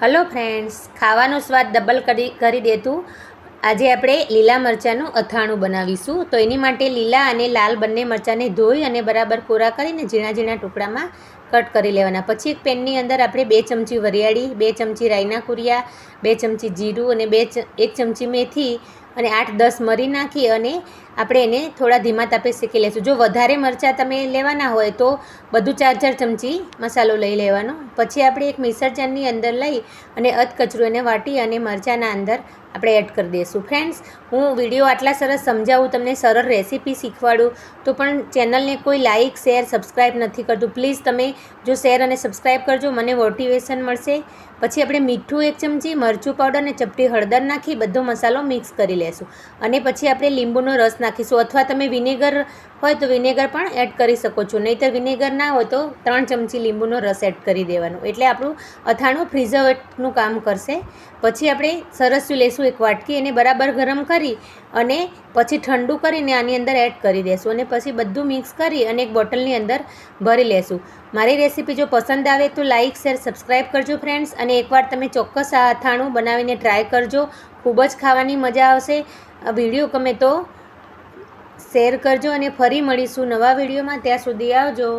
Hello friends, ખાવાનો સ્વાદ double કરી દેતું આજે આપણે લીલા મરચાંનું અથાણું બનાવીશું. તો એની માટે લીલા અને લાલ બંને મરચાંને ધોઈ અને બરાબર કોરા કરીને ઝીણા ઝીણા ટુકડામાં કટ કરી લેવાના. પછી એક પેનની અંદર આપણે 2 ચમચી વરિયાળી, 2 ચમચી રાઈના કુરિયા, 2 ચમચી જીરું અને 1 ચમચી મેથી અને 8-10 મરી નાખી અને આપણે એને થોડા ધીમા તાપે શેકી લઈશું. જો વધારે મરચાં તમે લેવાના હોય તો બધું 4-4 ચમચી મસાલો લઈ લેવાનો. પછી આપણે એક મિક્સર જારની અંદર લઈ અને અધકચરું એને વાટી અને મરચાંના અંદર આપણે એડ કરી દઈશું. ફ્રેન્ડ્સ, હું વિડીયો આટલા સરસ સમજાવું, તમને સરળ રેસીપી શીખવાડું, તો પણ ચેનલને કોઈ લાઇક, શેર, સબસ્ક્રાઈબ નથી કરતું. પ્લીઝ તમે જો શેર અને સબસ્ક્રાઈબ કરજો, મને મોટિવેશન મળશે. પછી આપણે મીઠું 1 ચમચી, મરચું પાવડર અને ચપટી હળદર નાખી બધો મસાલો મિક્સ કરી લેશું. અને પછી આપણે લીંબુનો રસ નાખીશું, અથવા તમે વિનેગર હોય તો વિનેગર પણ એડ કરી શકો છો. નહીંતર વિનેગર ના હોય તો 3 ચમચી લીંબુનો રસ એડ કરી દેવાનો, એટલે આપણું અથાણું પ્રિઝર્વેટિવનું કામ કરશે. પછી આપણે સરસ્યું લેશું એક વાટકી, એને બરાબર ગરમ કરી અને પછી ઠંડુ કરીને આની અંદર એડ કરી દેશું અને પછી બધું મિક્સ કરી અને એક બોટલની અંદર ભરી લેશું. મારી રેસીપી જો પસંદ આવે તો લાઇક, શેર, સબસ્ક્રાઈબ કરજો ફ્રેન્ડ્સ. અને એકવાર તમે ચોક્કસ આ અથાણું બનાવીને ટ્રાય કરજો, ખૂબ જ ખાવાની મજા આવશે. આ વિડીયો ગમે તો શેર કરજો અને ફરી મળીશું નવા વિડીયોમાં. ત્યાં સુધી આવજો.